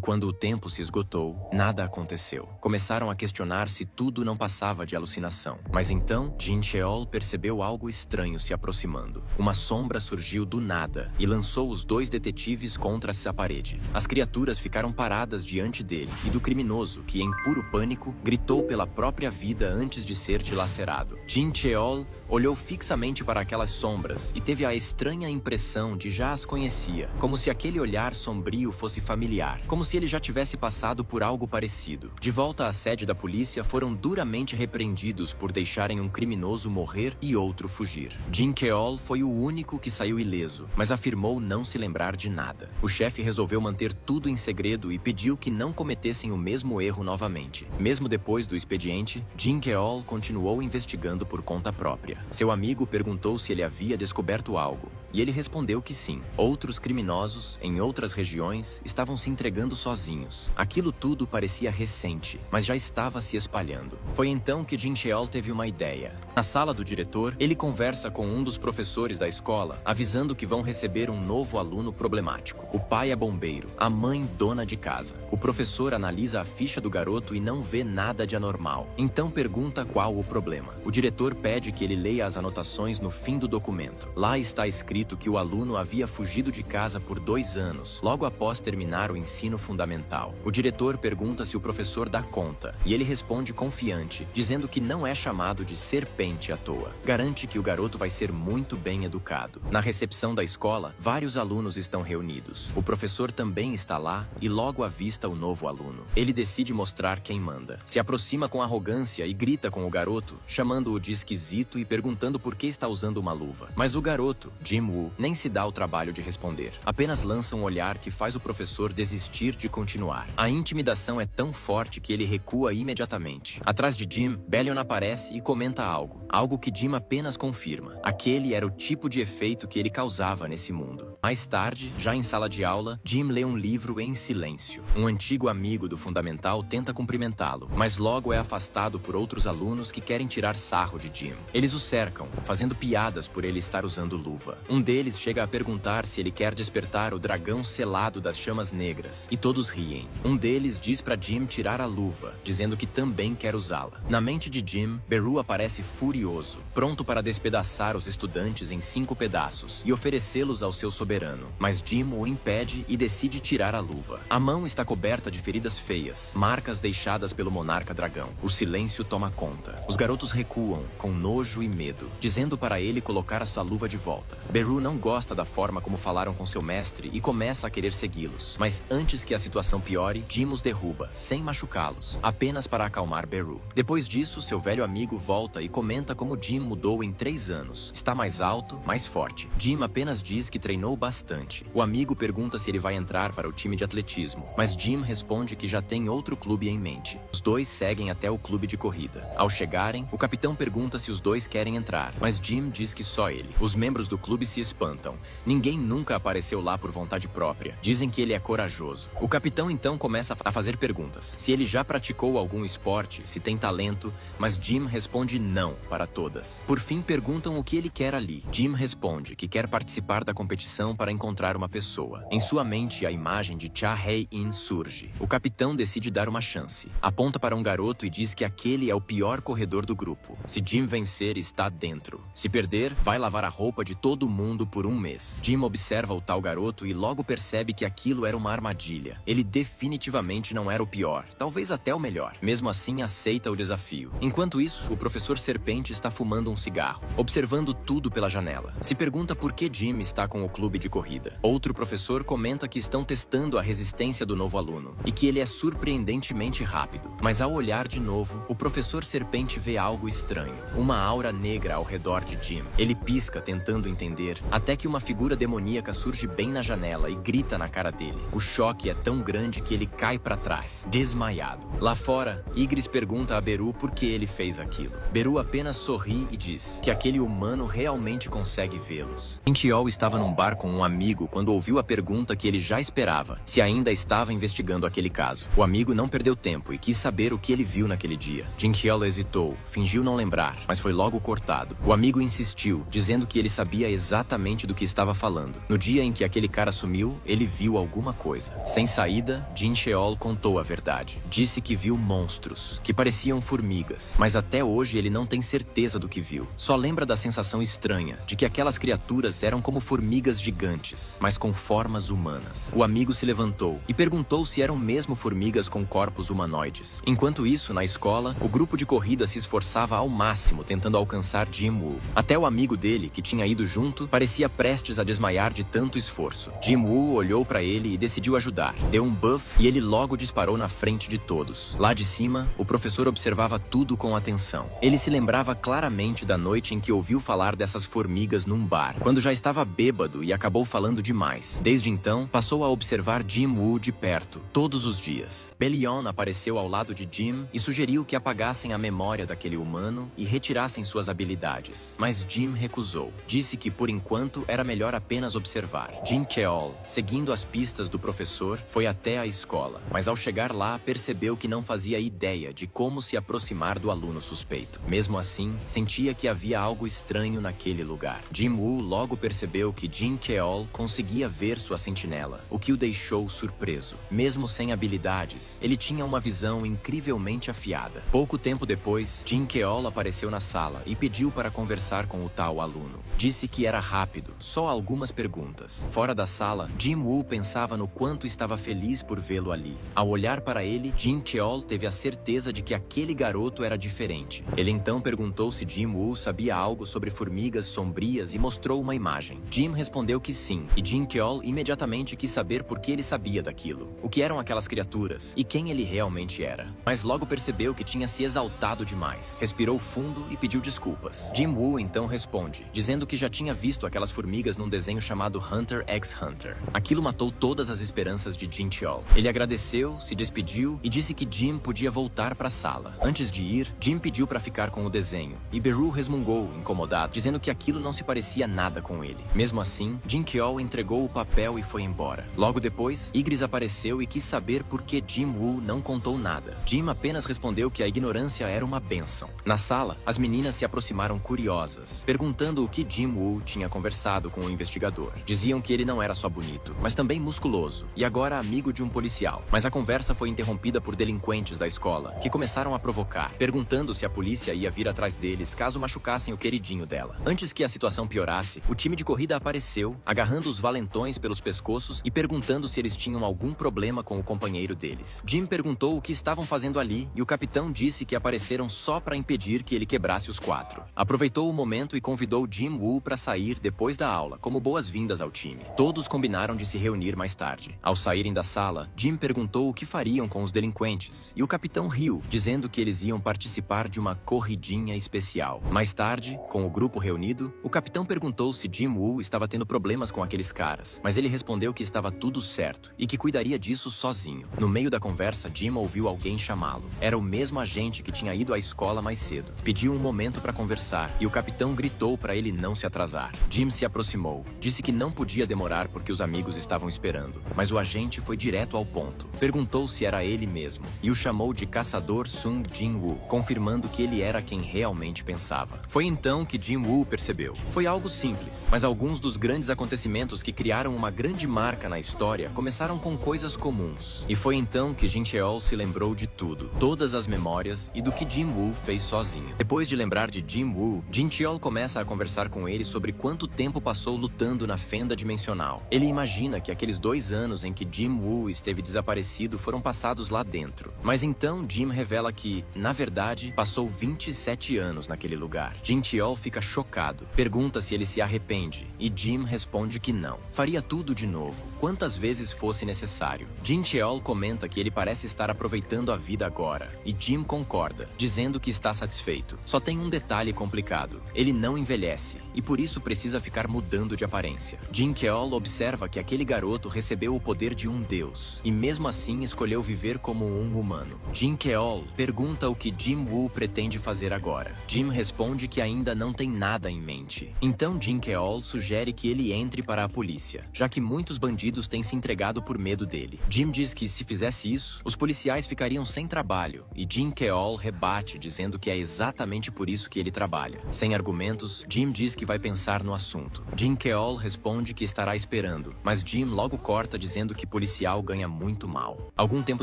quando o tempo se esgotou, nada aconteceu. Começaram a questionar se tudo não passava de alucinação. Mas então, Jin Cheol percebeu algo estranho se aproximando. Uma sombra surgiu do nada e lançou os dois detetives contra essa parede. As criaturas ficaram paradas diante dele e do criminoso, que em puro pânico, gritou pela própria vida antes de ser dilacerado. Jin Cheol olhou fixamente para aquelas sombras e teve a estranha impressão de já as conhecia, como se aquele olhar sombrio fosse familiar, como se ele já tivesse passado por algo parecido. De volta à sede da polícia, foram duramente repreendidos por deixarem um criminoso morrer e outro fugir. Jin Cheol foi o único que saiu ileso, mas afirmou não se lembrar de nada. O chefe resolveu manter tudo em segredo e pediu que não cometessem o mesmo erro novamente. Mesmo depois do expediente, Jin Cheol continuou investigando por conta própria. Seu amigo perguntou se ele havia descoberto algo, e ele respondeu que sim. Outros criminosos, em outras regiões, estavam se entregando sozinhos. Aquilo tudo parecia recente, mas já estava se espalhando. Foi então que Jin Cheol teve uma ideia. Na sala do diretor, ele conversa com um dos professores da escola, avisando que vão receber um novo aluno problemático. O pai é bombeiro, a mãe dona de casa. O professor analisa a ficha do garoto e não vê nada de anormal. Então pergunta qual o problema. O diretor pede que ele leia as anotações no fim do documento. Lá está escrito que o aluno havia fugido de casa por 2 anos, logo após terminar o ensino fundamental. O diretor pergunta se o professor dá conta, e ele responde confiante, dizendo que não é chamado de serpente à toa. Garante que o garoto vai ser muito bem educado. Na recepção da escola, vários alunos estão reunidos. O professor também está lá e logo avista o novo aluno. Ele decide mostrar quem manda. Se aproxima com arrogância e grita com o garoto, chamando-o de esquisito e perguntando por que está usando uma luva. Mas o garoto, Jim Woo, nem se dá o trabalho de responder. Apenas lança um olhar que faz o professor desistir de continuar. A intimidação é tão forte que ele recua imediatamente. Atrás de Jim, Bellion aparece e comenta algo que Jim apenas confirma. Aquele era o tipo de efeito que ele causava nesse mundo. Mais tarde, já em sala de aula, Jim lê um livro em silêncio. Um antigo amigo do fundamental tenta cumprimentá-lo, mas logo é afastado por outros alunos que querem tirar sarro de Jim. Eles o cercam, fazendo piadas por ele estar usando luva. Um deles chega a perguntar se ele quer despertar o dragão selado das chamas negras, e todos riem. Um deles diz para Jim tirar a luva, dizendo que também quer usá-la. Na mente de Jim, Beru aparece furioso, pronto para despedaçar os estudantes em 5 pedaços e oferecê-los ao seu soberano. Mas Jim o impede e decide tirar a luva. A mão está coberta de feridas feias, marcas deixadas pelo monarca dragão. O silêncio toma conta. Os garotos recuam, com nojo e medo, dizendo para ele colocar a sua luva de volta. Beru não gosta da forma como falaram com seu mestre e começa a querer segui-los. Mas antes que a situação piore, Jim os derruba, sem machucá-los, apenas para acalmar Beru. Depois disso, seu velho amigo volta e comenta como Jim mudou em 3 anos. Está mais alto, mais forte. Jim apenas diz que treinou bastante. O amigo pergunta se ele vai entrar para o time de atletismo, mas Jim responde que já tem outro clube em mente. Os dois seguem até o clube de corrida. Ao chegarem, o capitão pergunta se os dois querem entrar, mas Jim diz que só ele. Os membros do clube se espantam. Ninguém nunca apareceu lá por vontade própria. Dizem que ele é corajoso. O capitão então começa a fazer perguntas. Se ele já praticou algum esporte, se tem talento, mas Jim responde não para todas. Por fim, perguntam o que ele quer ali. Jim responde que quer participar da competição para encontrar uma pessoa. Em sua mente, a imagem de Cha Hae-in surge. O capitão decide dar uma chance. Aponta para um garoto e diz que aquele é o pior corredor do grupo. Se Jim vencer, está dentro. Se perder, vai lavar a roupa de todo mundo por 1 mês. Jim observa o tal garoto e logo percebe que aquilo era uma armadilha. Ele definitivamente não era o pior, talvez até o melhor. Mesmo assim, aceita o desafio. Enquanto isso, o professor Serpente está fumando um cigarro, observando tudo pela janela. Se pergunta por que Jim está com o clube de corrida. Outro professor comenta que estão testando a resistência do novo aluno e que ele é surpreendentemente rápido. Mas ao olhar de novo, o professor Serpente vê algo estranho. Uma aura negra ao redor de Jim. Ele pisca tentando entender, até que uma figura demoníaca surge bem na janela e grita na cara dele. O choque é tão grande que ele cai para trás, desmaiado. Lá fora, Ygritte pergunta a Beru por que ele fez aquilo. Beru apenas sorri e diz que aquele humano realmente consegue vê-los. Intiol estava num bar com um amigo quando ouviu a pergunta que ele já esperava, se ainda estava investigando aquele caso. O amigo não perdeu tempo e quis saber o que ele viu naquele dia. Jinkiel hesitou, fingiu não lembrar, mas foi logo cortado. O amigo insistiu, dizendo que ele sabia exatamente exatamente do que estava falando. No dia em que aquele cara sumiu, ele viu alguma coisa. Sem saída, Jin Cheol contou a verdade. Disse que viu monstros, que pareciam formigas, mas até hoje ele não tem certeza do que viu. Só lembra da sensação estranha de que aquelas criaturas eram como formigas gigantes, mas com formas humanas. O amigo se levantou e perguntou se eram mesmo formigas com corpos humanoides. Enquanto isso, na escola, o grupo de corrida se esforçava ao máximo tentando alcançar Jim Woo. Até o amigo dele, que tinha ido junto, parecia prestes a desmaiar de tanto esforço. Jim Woo olhou para ele e decidiu ajudar. Deu um buff e ele logo disparou na frente de todos. Lá de cima, o professor observava tudo com atenção. Ele se lembrava claramente da noite em que ouviu falar dessas formigas num bar, quando já estava bêbado e acabou falando demais. Desde então, passou a observar Jim Woo de perto, todos os dias. Belion apareceu ao lado de Jim e sugeriu que apagassem a memória daquele humano e retirassem suas habilidades. Mas Jim recusou. Disse que, por enquanto, era melhor apenas observar. Jin Cheol, seguindo as pistas do professor, foi até a escola, mas ao chegar lá, percebeu que não fazia ideia de como se aproximar do aluno suspeito. Mesmo assim, sentia que havia algo estranho naquele lugar. Jim Woo logo percebeu que Jin Cheol conseguia ver sua sentinela, o que o deixou surpreso. Mesmo sem habilidades, ele tinha uma visão incrivelmente afiada. Pouco tempo depois, Jin Cheol apareceu na sala e pediu para conversar com o tal aluno. Disse que era rápido, só algumas perguntas. Fora da sala, Jim Woo pensava no quanto estava feliz por vê-lo ali. Ao olhar para ele, Jin Cheol teve a certeza de que aquele garoto era diferente. Ele então perguntou se Jim Woo sabia algo sobre formigas sombrias e mostrou uma imagem. Jim respondeu que sim, e Jin Cheol imediatamente quis saber por que ele sabia daquilo, o que eram aquelas criaturas e quem ele realmente era. Mas logo percebeu que tinha se exaltado demais. Respirou fundo e pediu desculpas. Jim Woo então responde, dizendo que já tinha visto aquelas formigas num desenho chamado Hunter x Hunter. Aquilo matou todas as esperanças de Jin Cheol. Ele agradeceu, se despediu e disse que Jim podia voltar para a sala. Antes de ir, Jim pediu para ficar com o desenho, e Beru resmungou, incomodado, dizendo que aquilo não se parecia nada com ele. Mesmo assim, Jin Cheol entregou o papel e foi embora. Logo depois, Igris apareceu e quis saber por que Jim Woo não contou nada. Jim apenas respondeu que a ignorância era uma bênção. Na sala, as meninas se aproximaram curiosas, perguntando o que Jim Woo tinha conversado com o investigador. Diziam que ele não era só bonito, mas também musculoso, e agora amigo de um policial. Mas a conversa foi interrompida por delinquentes da escola, que começaram a provocar, perguntando se a polícia ia vir atrás deles caso machucassem o queridinho dela. Antes que a situação piorasse, o time de corrida apareceu, agarrando os valentões pelos pescoços e perguntando se eles tinham algum problema com o companheiro deles. Jim perguntou o que estavam fazendo ali e o capitão disse que apareceram só para impedir que ele quebrasse os quatro. Aproveitou o momento e convidou Jim Woo para sair depois da aula, como boas-vindas ao time. Todos combinaram de se reunir mais tarde. Ao saírem da sala, Jim perguntou o que fariam com os delinquentes, e o capitão riu, dizendo que eles iam participar de uma corridinha especial. Mais tarde, com o grupo reunido, o capitão perguntou se Jim Woo estava tendo problemas com aqueles caras, mas ele respondeu que estava tudo certo e que cuidaria disso sozinho. No meio da conversa, Jim ouviu alguém chamá-lo. Era o mesmo agente que tinha ido à escola mais cedo. Pediu um momento para conversar e o capitão gritou para ele não se atrasar. Jim se aproximou. Disse que não podia demorar porque os amigos estavam esperando, mas o agente foi direto ao ponto. Perguntou se era ele mesmo e o chamou de caçador Sung Jin Woo, confirmando que ele era quem realmente pensava. Foi então que Jim Woo percebeu. Foi algo simples, mas alguns dos grandes acontecimentos que criaram uma grande marca na história começaram com coisas comuns. E foi então que Jin Cheol se lembrou de tudo, todas as memórias e do que Jim Woo fez sozinho. Depois de lembrar de Jim Woo, Jin Cheol começa a conversar com ele sobre quanto tempo passou lutando na fenda dimensional. Ele imagina que aqueles 2 anos em que Jim Woo esteve desaparecido foram passados lá dentro. Mas então Jim revela que, na verdade, passou 27 anos naquele lugar. Jin Cheol fica chocado, pergunta se ele se arrepende, e Jim responde que não. Faria tudo de novo, quantas vezes fosse necessário. Jin Cheol comenta que ele parece estar aproveitando a vida agora, e Jim concorda, dizendo que está satisfeito. Só tem um detalhe complicado: ele não envelhece, e por isso precisa ficar mudando de aparência. Jin Cheol observa que aquele garoto recebeu o poder de um deus, e mesmo assim escolheu viver como um humano. Jin Cheol pergunta o que Jim Woo pretende fazer agora. Jim responde que ainda não tem nada em mente. Então Jin Cheol sugere que ele entre para a polícia, já que muitos bandidos têm se entregado por medo dele. Jim diz que se fizesse isso, os policiais ficariam sem trabalho, e Jin Cheol rebate dizendo que é exatamente por isso que ele trabalha. Sem argumentos, Jim diz que vai pensar no assunto. Jim Keol responde que estará esperando, mas Jim logo corta dizendo que policial ganha muito mal. Algum tempo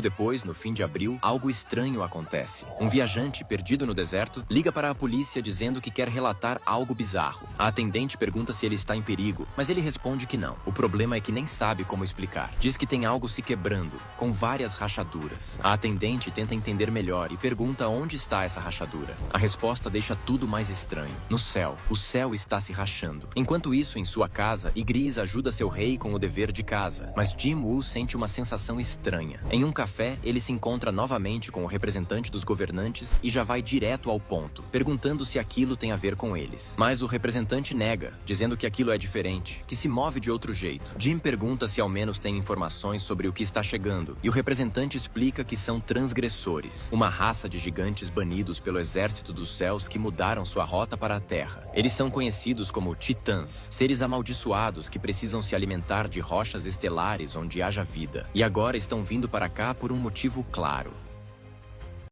depois, no fim de abril, algo estranho acontece. Um viajante perdido no deserto liga para a polícia dizendo que quer relatar algo bizarro. A atendente pergunta se ele está em perigo, mas ele responde que não. O problema é que nem sabe como explicar. Diz que tem algo se quebrando, com várias rachaduras. A atendente tenta entender melhor e pergunta onde está essa rachadura. A resposta deixa tudo mais estranho. No céu, o céu está se rachando. Enquanto isso, em sua casa, Ygritte ajuda seu rei com o dever de casa, mas Jim Woo sente uma sensação estranha. Em um café, ele se encontra novamente com o representante dos governantes e já vai direto ao ponto, perguntando se aquilo tem a ver com eles. Mas o representante nega, dizendo que aquilo é diferente, que se move de outro jeito. Jim pergunta se ao menos tem informações sobre o que está chegando, e o representante explica que são transgressores, uma raça de gigantes banidos pelo exército dos céus que mudaram sua rota para a Terra. Eles são conhecidos como titãs, seres amaldiçoados que precisam se alimentar de rochas estelares onde haja vida. E agora estão vindo para cá por um motivo claro.